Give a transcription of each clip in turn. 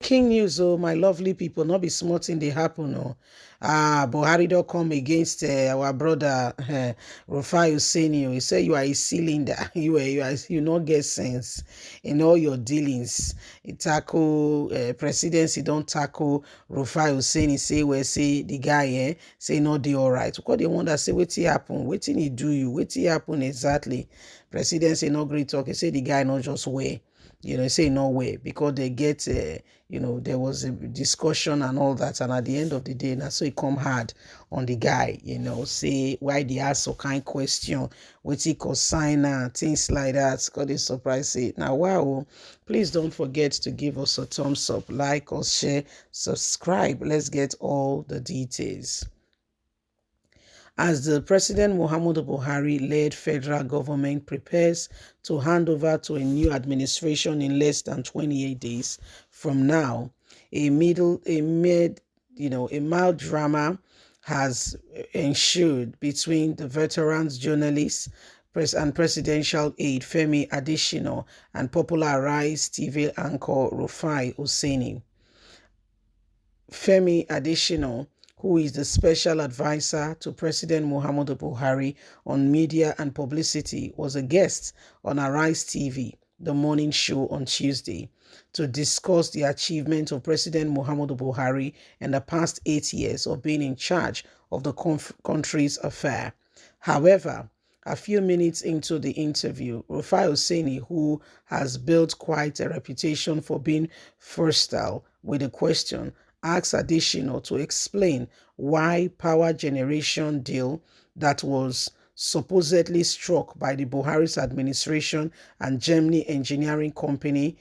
King news, oh, my lovely people, not be smart in the happen, oh. Buhari don't come against our brother Rufai Oseni. He say you are a cylinder. You not get sense in all your dealings. He tackle presidency, don't tackle Rufai Oseni. Say the guy say not the all right. Because they wonder say what happen, what he do you, what happen exactly. Presidency not great talk. He say the guy not just way. Say no way because they get, there was a discussion and all that. And at the end of the day, now so it come hard on the guy, say why they ask some kind question, what he consign things like that. Got a surprise say, now, wow, please don't forget to give us a thumbs up, like or share, subscribe. Let's get all the details. As the President Muhammadu Buhari-led federal government prepares to hand over to a new administration in less than 28 days from now, a mild drama has ensued between the veteran journalist and presidential aide Femi Adesina and popular Rise TV anchor Rufai Oseni. Femi Adesina, who is the special advisor to President Muhammadu Buhari on media and publicity, was a guest on Arise TV, the morning show on Tuesday, to discuss the achievement of President Muhammadu Buhari in the past 8 years of being in charge of the country's affair. However, a few minutes into the interview, Rufai Oseni, who has built quite a reputation for being versatile with a question, asked Adesina to explain why power generation deal that was supposedly struck by the Buhari's administration and Germany engineering company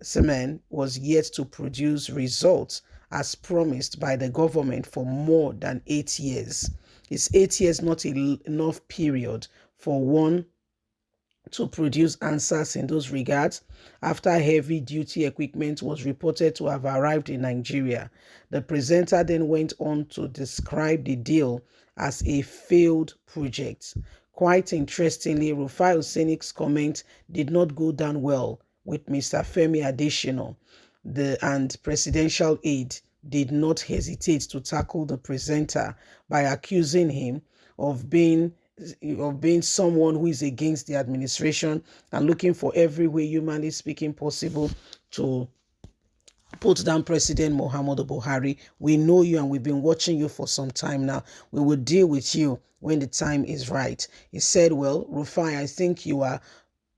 Siemens was yet to produce results as promised by the government for more than 8 years. Is 8 years not enough period for one to produce answers in those regards? After heavy-duty equipment was reported to have arrived in Nigeria, the presenter then went on to describe the deal as a failed project. Quite interestingly, Rufai Oseni's comment did not go down well with Mr. Femi Adesina. And presidential aide did not hesitate to tackle the presenter by accusing him of being someone who is against the administration and looking for every way, humanly speaking, possible to put down President Muhammadu Buhari. We know you and we've been watching you for some time now. We will deal with you when the time is right. He said, well, Rufai, I think you are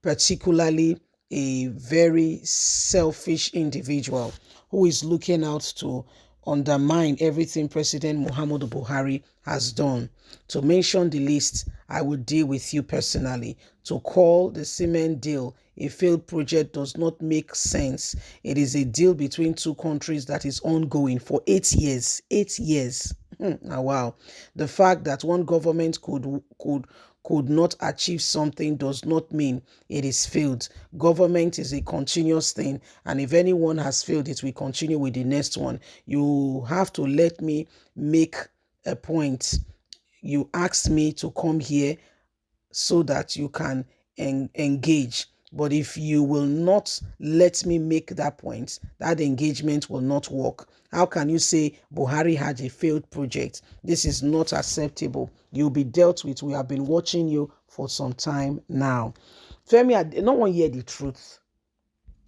particularly a very selfish individual who is looking out to undermine everything President Muhammadu Buhari has done. To mention the least, I would deal with you personally. To call the Siemens deal a failed project does not make sense. It is a deal between two countries that is ongoing for 8 years. 8 years. Now, wow. The fact that one government could not achieve something does not mean it is failed. Government is a continuous thing, and if anyone has failed, it will continue with the next one. You have to let me make a point. You asked me to come here so that you can engage. But if you will not let me make that point, that engagement will not work. How can you say Buhari had a failed project? This is not acceptable. You'll be dealt with. We have been watching you for some time now. Femi, no one hear the truth.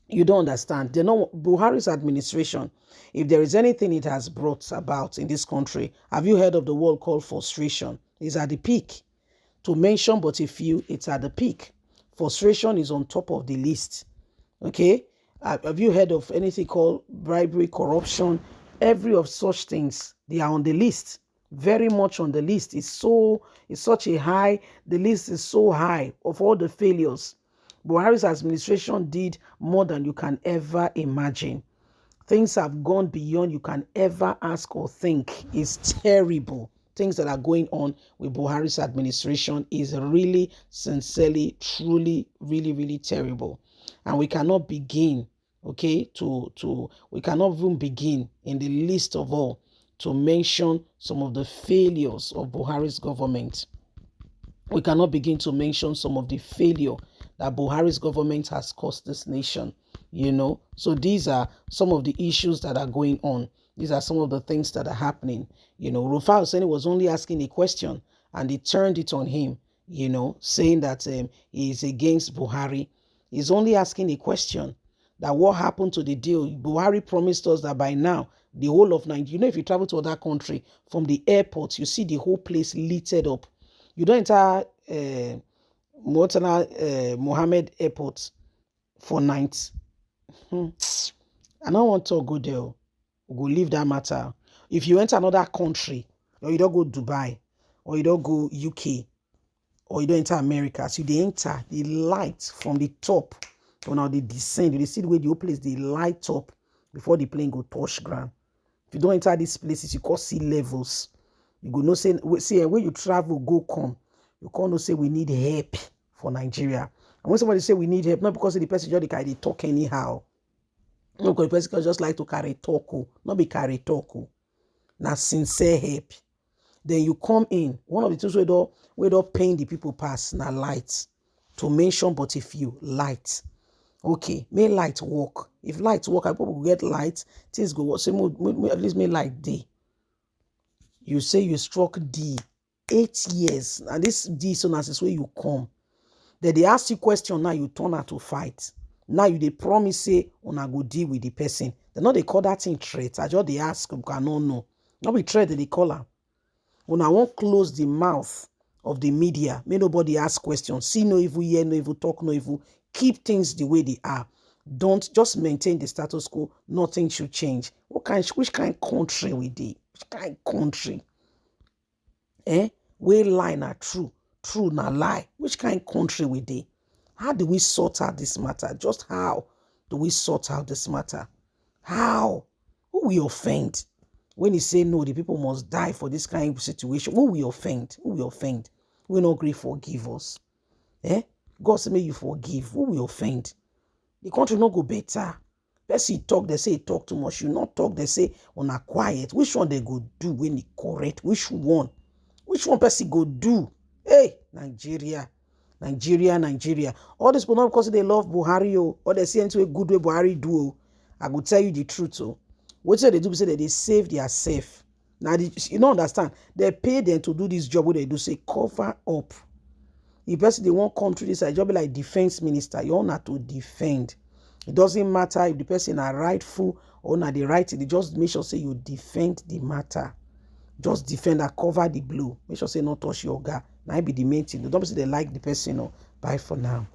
You don't understand. Buhari's administration, if there is anything it has brought about in this country, have you heard of the word called frustration? It's at the peak. To mention but a few, it's at the peak. Frustration is on top of the list. Okay? Have you heard of anything called bribery, corruption? Every of such things, they are on the list. Very much on the list. It's such a high, the list is so high of all the failures. Buhari's administration did more than you can ever imagine. Things have gone beyond you can ever ask or think. It's terrible. Things that are going on with Buhari's administration is really, sincerely, truly, really, really terrible. And we cannot begin, okay, we cannot even begin in the list of all to mention some of the failures of Buhari's government. We cannot begin to mention some of the failure that Buhari's government has cost this nation. So these are some of the issues that are going on. These are some of the things that are happening. Rufai Oseni was only asking a question and they turned it on him, saying that he is against Buhari. He's only asking a question that what happened to the deal. Buhari promised us that by now, the whole of Nigeria, if you travel to other country, from the airport, you see the whole place littered up. You don't enter Mohammed Airport for night. I don't want to go there. We go leave that matter. If you enter another country, or you don't go Dubai, or you don't go UK, or you don't enter America, so they enter, the light from the top, or now they descend, you see the way the whole place, they light up before the plane go touch ground. If you don't enter these places, you call sea levels. You go no say, when you travel, go come. You can't no say we need help for Nigeria. And when somebody say we need help, not because the person just they talk anyhow. No, because the person just like to carry talk, not be carry talk. Now sincere help. Then you come in. One of the things we don't pain the people pass now lights. To mention but a few light. Okay, may light work. If light work, people will get light. Things go work. Say at least may light day. You say you struck D 8 years, and this D so as where you come. Then they ask you question, now you turn out to fight. Now they promise say una go deal with the person. They know they call that thing threat. I just they ask because no. Not be threat they call her. Una won't close the mouth of the media. May nobody ask questions. See no evil, hear no evil, talk no evil. Keep things the way they are. Don't just maintain the status quo. Nothing should change. Which kind of country we dey? Which kind of country? Where lie na true na lie. Which kind of country we dey? How do we sort out this matter? Just how do we sort out this matter? How? Who we offend? When he say no, the people must die for this kind of situation. Who we offend? Who we offend? We not agree forgive us. God say may you forgive. Who we offend? The country not go better. Person talk, they say he talk too much. You not talk, they say una quiet. Which one they go do when he correct? Which one? Which one person go do? Hey, Nigeria. All this people not because they love Buhari or they see into a good way Buhari do. I go tell you the truth. What they do say that they save their safe. Now you don't understand. They pay them to do this job. What they do say cover up. The person they won't come through this job be like defense minister. You all have to defend. It doesn't matter if the person are rightful or not the right. They just make sure say you defend the matter. Just defend and cover the blow. Make sure say not touch your guy. Now be the main thing. Don't say they like the person. Bye for now.